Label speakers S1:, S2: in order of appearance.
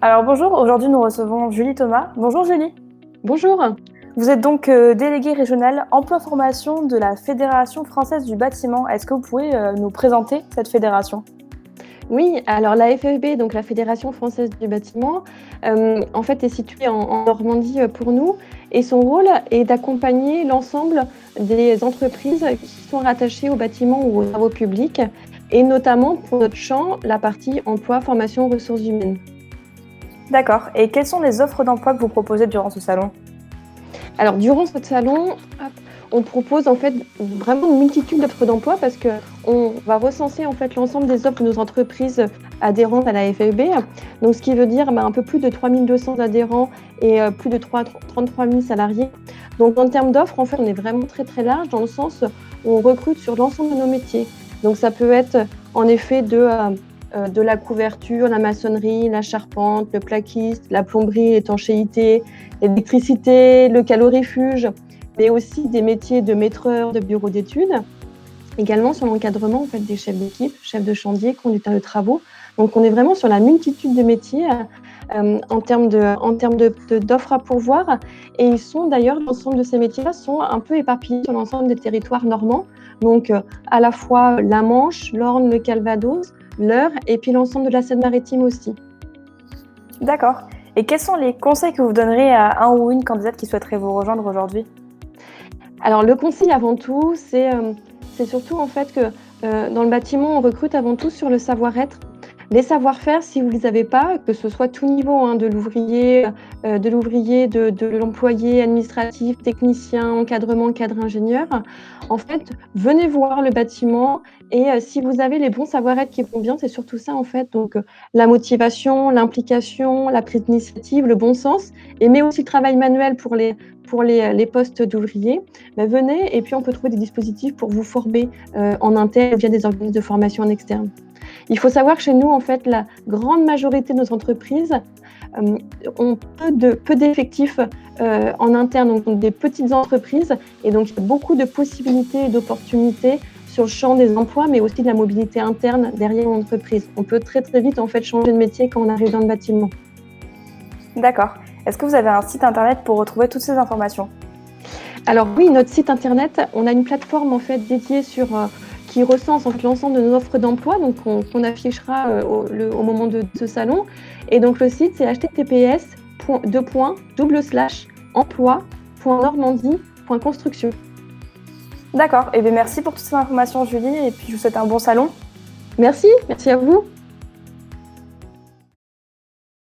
S1: Alors bonjour, aujourd'hui nous recevons Julie Thomas. Bonjour Julie.
S2: Bonjour.
S1: Vous êtes donc déléguée régionale emploi-formation de la Fédération française du bâtiment. Est-ce que vous pouvez nous présenter cette fédération?
S2: Oui, alors la FFB, donc la Fédération française du bâtiment, en fait est située en Normandie, pour nous, et son rôle est d'accompagner l'ensemble des entreprises qui sont rattachées au bâtiment ou aux travaux publics, et notamment pour notre champ, la partie emploi, formation, ressources humaines.
S1: D'accord. Et quelles sont les offres d'emploi que vous proposez durant ce salon?
S2: Alors durant ce salon, on propose en fait vraiment une multitude d'offres d'emploi parce qu'on va recenser en fait l'ensemble des offres de nos entreprises adhérentes à la FFB. Donc ce qui veut dire un peu plus de 3200 adhérents et plus de 33 000 salariés. Donc en termes d'offres, en fait, on est vraiment très très large dans le sens où on recrute sur l'ensemble de nos métiers. Donc ça peut être en effet de la couverture, la maçonnerie, la charpente, le plaquiste, la plomberie, l'étanchéité, l'électricité, le calorifugé, mais aussi des métiers de maîtreur, de bureau d'études. Également sur l'encadrement en fait, des chefs d'équipe, chefs de chantier, conducteurs de travaux. Donc on est vraiment sur la multitude de métiers en termes d'offres à pourvoir. Et ils sont d'ailleurs, l'ensemble de ces métiers-là sont un peu éparpillés sur l'ensemble des territoires normands. Donc à la fois la Manche, l'Orne, le Calvados, l'Eure et puis l'ensemble de la Seine-Maritime aussi.
S1: D'accord. Et quels sont les conseils que vous donnerez à un ou une candidate qui souhaiterait vous rejoindre aujourd'hui?
S2: Alors le conseil avant tout, c'est surtout en fait que dans le bâtiment, on recrute avant tout sur le savoir-être. Les savoir-faire, si vous ne les avez pas, que ce soit tout niveau, de l'ouvrier, de l'employé administratif, technicien, encadrement, cadre ingénieur, en fait, venez voir le bâtiment et si vous avez les bons savoir-être qui vont bien, c'est surtout ça en fait. Donc la motivation, l'implication, la prise d'initiative, le bon sens, mais aussi le travail manuel pour les postes d'ouvriers. Venez et puis on peut trouver des dispositifs pour vous former en interne via des organismes de formation en externe. Il faut savoir que chez nous, en fait, la grande majorité de nos entreprises ont peu d'effectifs en interne, donc des petites entreprises, et donc il y a beaucoup de possibilités et d'opportunités sur le champ des emplois, mais aussi de la mobilité interne derrière l'entreprise. On peut très très vite en fait changer de métier quand on arrive dans le bâtiment.
S1: D'accord. Est-ce que vous avez un site internet pour retrouver toutes ces informations?
S2: Alors oui, notre site internet, on a une plateforme en fait dédiée qui recense en fait, l'ensemble de nos offres d'emploi, donc qu'on affichera au moment de ce salon. Et donc le site, c'est https://emploi.normandie.construction.
S1: D'accord. Et bien merci pour toutes ces informations Julie et puis je vous souhaite un bon salon.
S2: Merci à vous.